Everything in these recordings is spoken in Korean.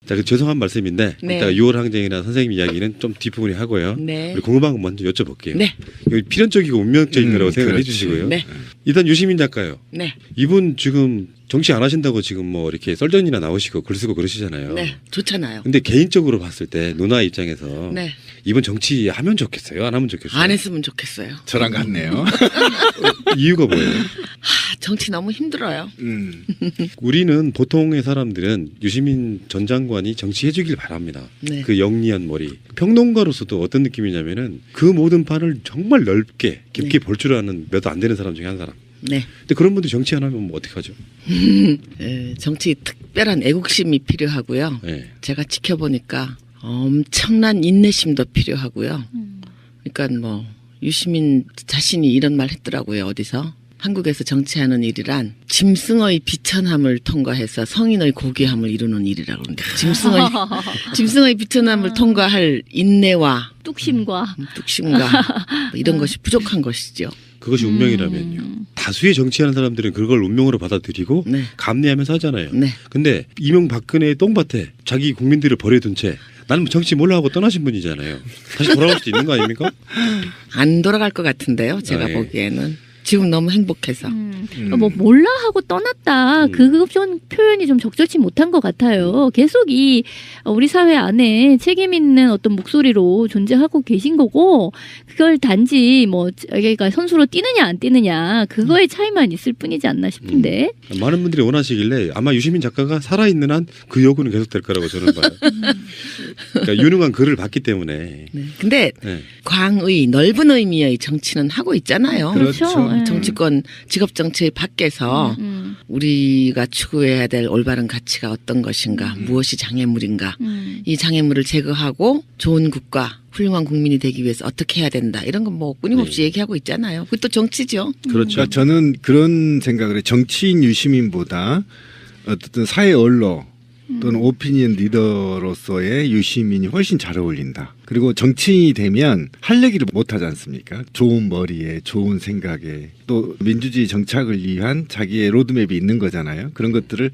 자, 그 죄송한 말씀인데 네. 이따 6월 항쟁이나 선생님 이야기는 좀 뒷부분에 하고요. 네. 우리 궁금한 거 먼저 여쭤볼게요. 네. 여기 필연적이고 운명적인 거라고 생각해 그렇지. 주시고요. 네. 일단 유시민 작가요. 네. 이분 지금 정치 안 하신다고 지금 뭐 이렇게 썰전이나 나오시고 글 쓰고 그러시잖아요. 네. 좋잖아요. 근데 개인적으로 봤을 때 누나 입장에서 네. 이분 정치 하면 좋겠어요? 안 하면 좋겠어요? 안 했으면 좋겠어요. 저랑 같네요. 이유가 뭐예요? 정치 너무 힘들어요. 우리는 보통의 사람들은 유시민 전 장관이 정치해주길 바랍니다. 네. 그 영리한 머리. 평론가로서도 어떤 느낌이냐면은 그 모든 판을 정말 넓게 깊게 네. 볼 줄 아는 몇 안 되는 사람 중에 한 사람. 네. 근데 그런 분들 정치 안 하면 뭐 어떻게 하죠? 정치 특별한 애국심이 필요하고요. 네. 제가 지켜보니까 엄청난 인내심도 필요하고요. 그러니까 뭐 유시민 자신이 이런 말 했더라고요. 어디서. 한국에서 정치하는 일이란 짐승의 비천함을 통과해서 성인의 고귀함을 이루는 일이라고 그러는데 짐승의 비천함을 통과할 인내와 뚝심과 뚝심과 뭐 이런 것이 부족한 것이죠. 그것이 운명이라면요. 다수의 정치하는 사람들은 그걸 운명으로 받아들이고 네. 감내하면서 하잖아요. 네. 근데 이명박근혜의 똥밭에 자기 국민들을 버려둔 채 나는 정치 몰라 하고 떠나신 분이잖아요. 다시 돌아올 수도 있는 거 아닙니까? 안 돌아갈 것 같은데요. 제가 예. 보기에는. 지금 너무 행복해서. 뭐 몰라 하고 떠났다. 그 표현이 좀 적절치 못한 것 같아요. 계속 이 우리 사회 안에 책임 있는 어떤 목소리로 존재하고 계신 거고 그걸 단지 뭐 자기가 선수로 뛰느냐 안 뛰느냐 그거의 차이만 있을 뿐이지 않나 싶은데. 많은 분들이 원하시길래 아마 유시민 작가가 살아있는 한 그 요구는 계속될 거라고 저는 봐요. 그러니까 유능한 글을 봤기 때문에. 네. 근데 네. 광의 넓은 의미의 정치는 하고 있잖아요. 그렇죠. 네. 정치권 직업 정치 밖에서 우리가 추구해야 될 올바른 가치가 어떤 것인가, 무엇이 장애물인가, 이 장애물을 제거하고 좋은 국가, 훌륭한 국민이 되기 위해서 어떻게 해야 된다 이런 건 뭐 끊임없이 얘기하고 있잖아요. 그것도 정치죠. 그렇죠. 그러니까 저는 그런 생각을 해요. 정치인 유시민보다 어떤 사회 언론 또는 오피니언 리더로서의 유시민이 훨씬 잘 어울린다. 그리고 정치인이 되면 할 얘기를 못 하지 않습니까? 좋은 머리에 좋은 생각에 또 민주주의 정착을 위한 자기의 로드맵이 있는 거잖아요. 그런 것들을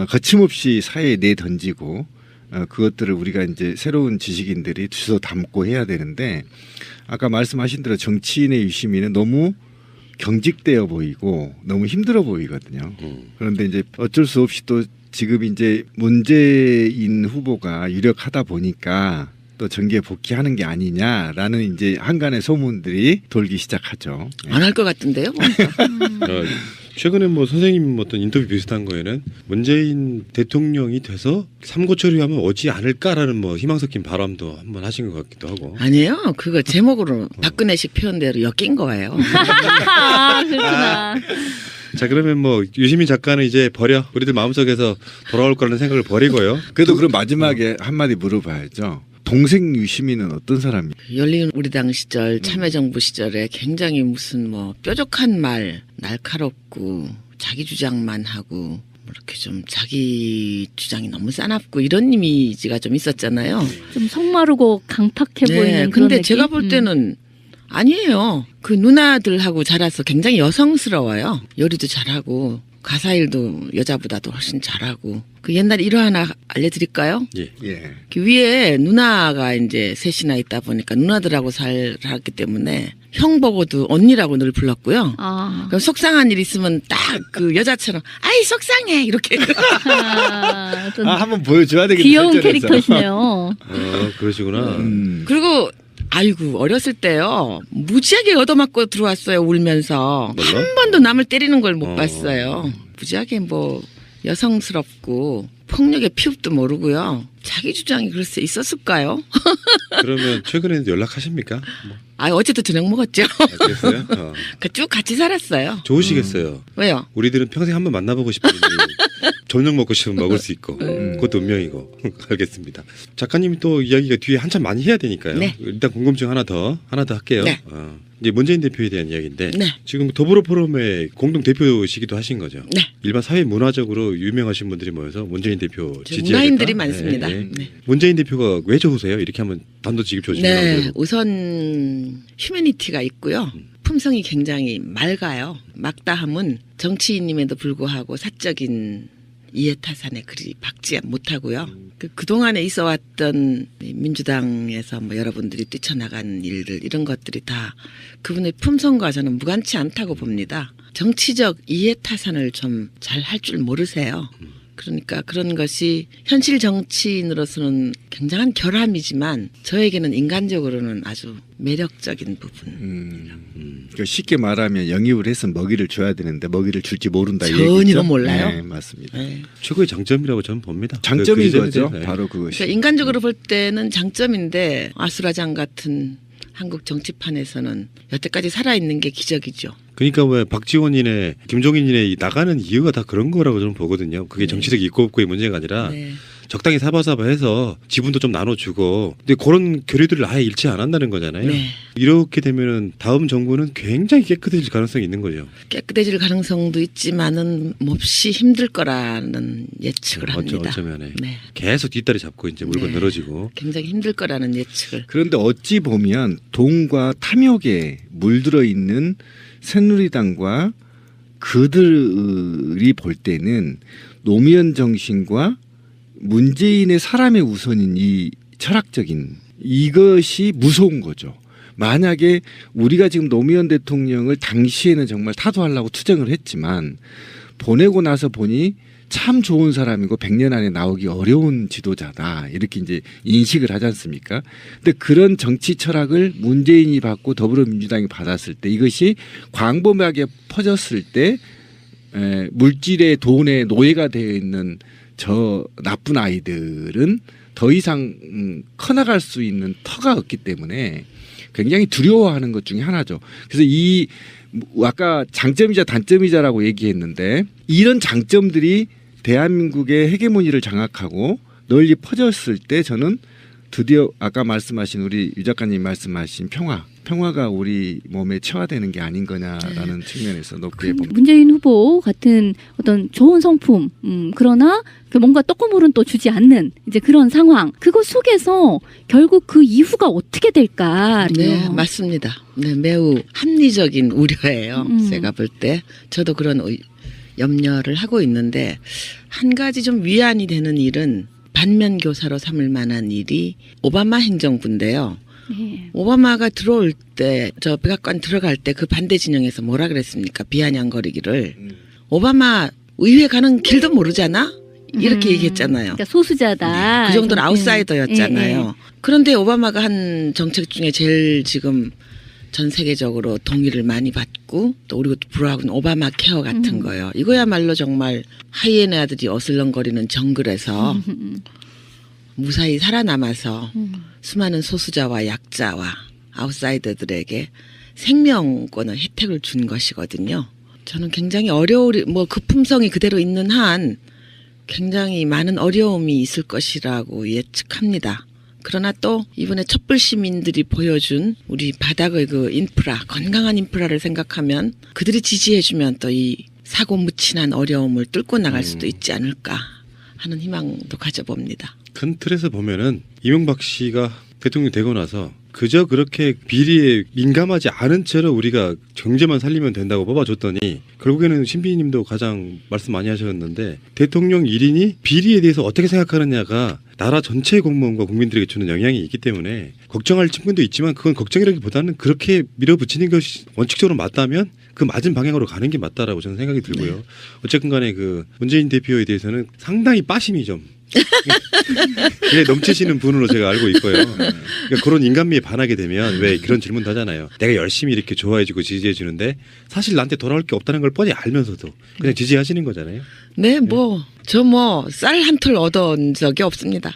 거침없이 사회에 내던지고 그것들을 우리가 이제 새로운 지식인들이 주워 담고 해야 되는데 아까 말씀하신 대로 정치인의 유시민은 너무 경직되어 보이고 너무 힘들어 보이거든요. 그런데 이제 어쩔 수 없이 또 지금 이제 문재인 후보가 유력하다 보니까 또 정계에 복귀하는 게 아니냐라는 이제 한간의 소문들이 돌기 시작하죠. 안 할 것 같은데요. 최근에 뭐 선생님 어떤 인터뷰 비슷한 거에는 문재인 대통령이 돼서 삼고 처리하면 오지 않을까라는 뭐 희망 섞인 바람도 한번 하신 것 같기도 하고. 아니에요. 그거 제목으로 박근혜식 표현대로 엮인 거예요. 아, 그렇구나. 자, 그러면 뭐 유시민 작가는 이제 버려. 우리들 마음속에서 돌아올 거라는 생각을 버리고요. 그래도 그럼 마지막에 한마디 물어봐야죠. 동생 유시민은 어떤 사람이에요? 열린 우리당 시절 참여정부 시절에 굉장히 무슨 뭐 뾰족한 말 날카롭고 자기 주장만 하고 이렇게 좀 자기 주장이 너무 싸납고 이런 이미지가 좀 있었잖아요. 좀 속마르고 강팍해 보이는 그런 근데 느낌? 제가 볼 때는 아니에요. 그 누나들하고 자라서 굉장히 여성스러워요. 요리도 잘하고 가사일도 여자보다도 훨씬 잘하고. 그 옛날 일화 하나 알려드릴까요? 예. 예. 그 위에 누나가 이제 셋이나 있다 보니까 누나들하고 살았기 때문에 형 보고도 언니라고 늘 불렀고요. 아. 그럼 속상한 일 있으면 딱 그 여자처럼 아이 속상해 이렇게. 어떤 한번 보여줘야 되겠다. 귀여운 설전에서. 캐릭터시네요. 그러시구나. 그리고 아이고 어렸을 때요 무지하게 얻어맞고 들어왔어요 울면서 뭘로? 한 번도 남을 때리는 걸 못 봤어요. 무지하게 뭐 여성스럽고 폭력의 피읍도 모르고요. 자기 주장이 글쎄 있었을까요? 그러면 최근에도 연락하십니까? 뭐. 아 어쨌든 저녁 먹었죠. 그랬어요? 그 쭉 같이 살았어요. 좋으시겠어요. 왜요? 우리들은 평생 한번 만나보고 싶은 분이 저녁 먹고 싶으면 먹을 수 있고 그것도 운명이고. 알겠습니다. 작가님이 또 이야기가 뒤에 한참 많이 해야 되니까요. 네. 일단 궁금증 하나 더 할게요. 네. 이제 문재인 대표에 대한 이야기인데 네. 지금 더불어 포럼의 공동 대표시기도 하신 거죠. 네. 일반 사회 문화적으로 유명하신 분들이 모여서 문재인 대표 지지하겠다. 문화인들이 많습니다. 네. 네. 문재인 대표가 왜 좋으세요? 이렇게 하면 단도직입 좋으시면 네, 우선 휴머니티가 있고요. 품성이 굉장히 맑아요. 막다함은 정치인임에도 불구하고 사적인 이해타산에 그리 박지 못하고요. 그동안에 있어왔던 민주당에서 뭐 여러분들이 뛰쳐나간 일들 이런 것들이 다 그분의 품성과 저는 무관치 않다고 봅니다. 정치적 이해타산을 좀 잘 할 줄 모르세요. 그러니까 그런 것이 현실 정치인으로서는 굉장한 결함이지만 저에게는 인간적으로는 아주 매력적인 부분. 그러니까 쉽게 말하면 영입을 해서 먹이를 줘야 되는데 먹이를 줄지 모른다. 이 전혀 얘기죠? 몰라요. 네, 맞습니다. 네. 최고의 장점이라고 저는 봅니다. 장점인 그 거죠. 네. 바로 그것이. 그러니까 인간적으로 볼 때는 장점인데 아수라장 같은 한국 정치판에서는 여태까지 살아있는 게 기적이죠. 그러니까 왜 박지원이네 김종인이네 나가는 이유가 다 그런 거라고 저는 보거든요. 그게 네. 정치적 있고 없고의 문제가 아니라 네. 적당히 사바사바해서 지분도 좀 나눠주고 근데 그런 교류들을 아예 잃지 않았다는 거잖아요. 네. 이렇게 되면은 다음 정부는 굉장히 깨끗해질 가능성이 있는 거죠. 깨끗해질 가능성도 있지만은 몹시 힘들 거라는 예측을 합니다. 어쩌면 네. 계속 뒷다리 잡고 이제 물건 네. 늘어지고 굉장히 힘들 거라는 예측을. 그런데 어찌 보면 돈과 탐욕에 물들어 있는 새누리당과 그들이 볼 때는 노무현 정신과 문재인의 사람의 우선인 이 철학적인 이것이 무서운 거죠. 만약에 우리가 지금 노무현 대통령을 당시에는 정말 타도하려고 투쟁을 했지만 보내고 나서 보니 참 좋은 사람이고 100년 안에 나오기 어려운 지도자다. 이렇게 이제 인식을 하지 않습니까? 근데 그런 정치 철학을 문재인이 받고 더불어민주당이 받았을 때 이것이 광범위하게 퍼졌을 때 물질의 돈의 노예가 되어 있는 저 나쁜 아이들은 더 이상 커나갈 수 있는 터가 없기 때문에 굉장히 두려워하는 것 중에 하나죠. 그래서 이 아까 장점이자 단점이자라고 얘기했는데 이런 장점들이 대한민국의 헤게모니를 장악하고 널리 퍼졌을 때 저는 드디어 아까 말씀하신 우리 유 작가님 말씀하신 평화가 우리 몸에 체화되는 게 아닌 거냐라는 측면에서 높게 봅니다. 문재인 후보 같은 어떤 좋은 성품, 그러나 그 뭔가 떡고물은 또 주지 않는 이제 그런 상황. 그거 속에서 결국 그 이후가 어떻게 될까? 네, 맞습니다. 네, 매우 합리적인 우려예요. 제가 볼 때 저도 그런 염려를 하고 있는데 한 가지 좀 위안이 되는 일은 반면 교사로 삼을 만한 일이 오바마 행정부인데요. 네. 오바마가 들어올 때 저 백악관 들어갈 때 그 반대 진영에서 뭐라 그랬습니까? 비아냥거리기를 오바마 의회 가는 길도 모르잖아? 이렇게 얘기했잖아요. 그러니까 소수자다. 그 정도는 아웃사이더였잖아요. 예, 예. 그런데 오바마가 한 정책 중에 제일 지금 전 세계적으로 동의를 많이 받고 또 우리 것도 불허하고는 오바마 케어 같은 거요. 이거야말로 정말 하이에나들이 어슬렁거리는 정글에서 무사히 살아남아서 수많은 소수자와 약자와 아웃사이더들에게 생명권의 혜택을 준 것이거든요. 저는 굉장히 그 품성이 그대로 있는 한 굉장히 많은 어려움이 있을 것이라고 예측합니다. 그러나 또 이번에 촛불 시민들이 보여준 우리 바닥의 그 인프라, 건강한 인프라를 생각하면 그들이 지지해주면 또 이 사고 묻힌한 어려움을 뚫고 나갈 수도 있지 않을까 하는 희망도 가져봅니다. 큰 틀에서 보면은 이명박 씨가 대통령 되고 나서 그저 그렇게 비리에 민감하지 않은 채로 우리가 경제만 살리면 된다고 뽑아줬더니 결국에는 신비님도 가장 말씀 많이 하셨는데 대통령 1인이 비리에 대해서 어떻게 생각하느냐가 나라 전체 공무원과 국민들에게 주는 영향이 있기 때문에 걱정할 측면도 있지만 그건 걱정이라기보다는 그렇게 밀어붙이는 것이 원칙적으로 맞다면 그 맞은 방향으로 가는 게 맞다라고 저는 생각이 들고요. 네. 어쨌든 간에 그 문재인 대표에 대해서는 상당히 빠심이 좀 예, 넘치시는 분으로 제가 알고 있고요. 그러니까 그런 인간미에 반하게 되면 왜 그런 질문도 하잖아요. 내가 열심히 이렇게 좋아해주고 지지해주는데 사실 나한테 돌아올 게 없다는 걸 뻔히 알면서도 그냥 지지하시는 거잖아요. 네, 저 쌀 한 톨 얻은 적이 없습니다.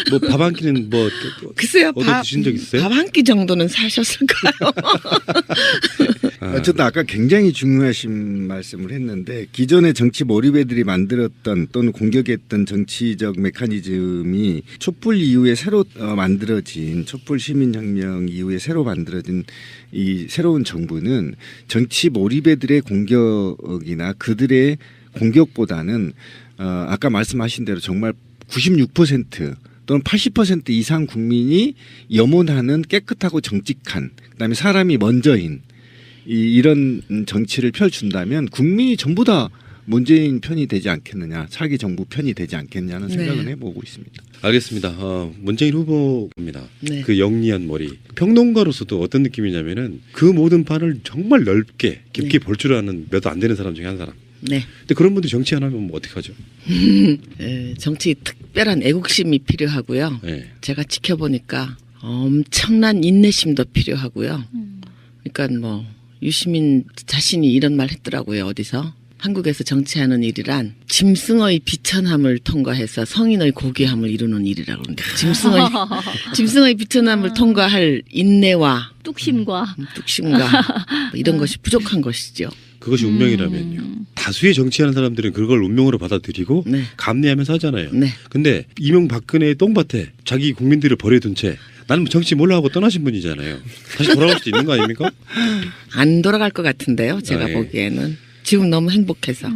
뭐 밥 한 끼는 뭐 글쎄요, 얻어 드신 적 있어요? 밥 한 끼 정도는 사셨을까요? 어쨌든 아까 굉장히 중요하신 말씀을 했는데 기존의 정치 몰입애들이 만들었던 또는 공격했던 정치적 메커니즘이 촛불 이후에 새로 만들어진 촛불 시민혁명 이후에 새로 만들어진 이 새로운 정부는 정치 몰입애들의 공격이나 그들의 공격보다는 아까 말씀하신 대로 정말 96% 또는 80% 이상 국민이 염원하는 깨끗하고 정직한 그다음에 사람이 먼저인 이런 정치를 펼준다면 국민이 전부 다 문재인 편이 되지 않겠느냐, 차기 정부 편이 되지 않겠냐는 네. 생각은 해보고 있습니다. 알겠습니다. 문재인 후보입니다. 네. 그 영리한 머리. 평론가로서도 어떤 느낌이냐면은 그 모든 판을 정말 넓게 깊게 볼 줄 아는 몇 안 되는 사람 중에 한 사람. 네. 근데 그런 분들이 정치 안 하면 뭐 어떡하죠? 정치 특별한 애국심이 필요하고요. 네. 제가 지켜보니까 엄청난 인내심도 필요하고요. 그러니까 뭐 유시민 자신이 이런 말 했더라고요. 어디서. 한국에서 정치하는 일이란 짐승의 비천함을 통과해서 성인의 고귀함을 이루는 일이라고 그러는데 짐승의 비천함을 통과할 인내와 뚝심과 뚝심과 뭐 이런 것이 부족한 것이죠. 그것이 운명이라면요. 다수의 정치하는 사람들은 그걸 운명으로 받아들이고 네. 감내하면서 하잖아요. 네. 근데 이명박근혜의 똥밭에 자기 국민들을 버려둔 채 나는 정치 몰라 하고 떠나신 분이잖아요. 다시 돌아올 수도 있는 거 아닙니까? 안 돌아갈 것 같은데요. 제가 예. 보기에는. 지금 너무 행복해서.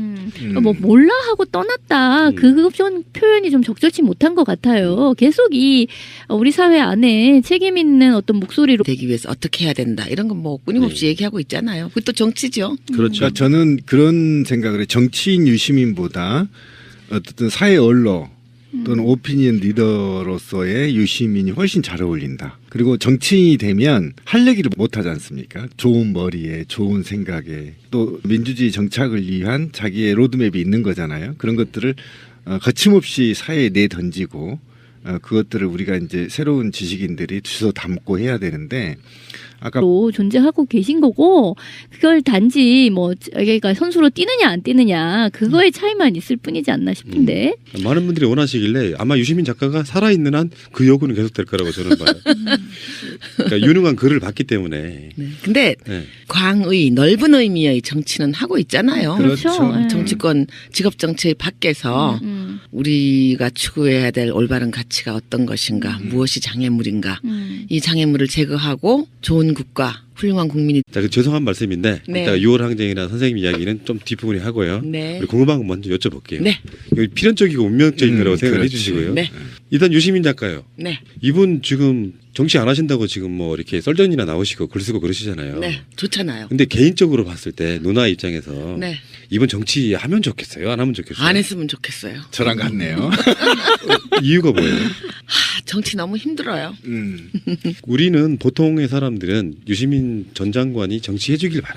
뭐 몰라 하고 떠났다. 음. 그 좀 표현이 좀 적절치 못한 것 같아요. 계속 이 우리 사회 안에 책임 있는 어떤 목소리로 되기 위해서 어떻게 해야 된다. 이런 건 뭐 끊임없이 네. 얘기하고 있잖아요. 그것도 정치죠. 그렇죠. 그러니까 저는 그런 생각을 해요. 정치인 유시민보다 어쨌든 사회 언론 또는 오피니언 리더로서의 유시민이 훨씬 잘 어울린다. 그리고 정치인이 되면 할 얘기를 못 하지 않습니까? 좋은 머리에 좋은 생각에 또 민주주의 정착을 위한 자기의 로드맵이 있는 거잖아요. 그런 것들을 거침없이 사회에 내던지고 그것들을 우리가 이제 새로운 지식인들이 주워 담고 해야 되는데 아까 존재하고 계신 거고 그걸 단지 뭐 그러니까 선수로 뛰느냐 안 뛰느냐 그거의 차이만 있을 뿐이지 않나 싶은데 많은 분들이 원하시길래 아마 유시민 작가가 살아있는 한 그 요구는 계속될 거라고 저는 봐요. 그러니까 유능한 글을 봤기 때문에. 네. 근데 네. 광의 넓은 의미의 정치는 하고 있잖아요. 그렇죠. 예. 정치권 직업 정치 밖에서 우리가 추구해야 될 올바른 가치가 어떤 것인가, 무엇이 장애물인가, 이 장애물을 제거하고 좋은 국가, 훌륭한 국민이. 자, 그 죄송한 말씀인데 네. 이따가 6월 항쟁이나 선생님 이야기는 좀 뒷부분에 하고요. 네. 우리 궁금한 거 먼저 여쭤볼게요. 네. 여기 필연적이고 운명적인 거라고 생각을 그렇지. 해주시고요. 네. 일단 유시민 작가요. 네. 이분 지금 정치 안 하신다고 지금 뭐 이렇게 썰전이나 나오시고 글 쓰고 그러시잖아요. 네. 좋잖아요. 근데 개인적으로 봤을 때 누나 입장에서 네. 이분 정치 하면 좋겠어요? 안 하면 좋겠어요? 안 했으면 좋겠어요. 저랑 같네요. 이유가 뭐예요? 정치 너무 힘들어요. 우리는 보통의 사람들은 유시민 전 장관이 정치해주길 바랍니다.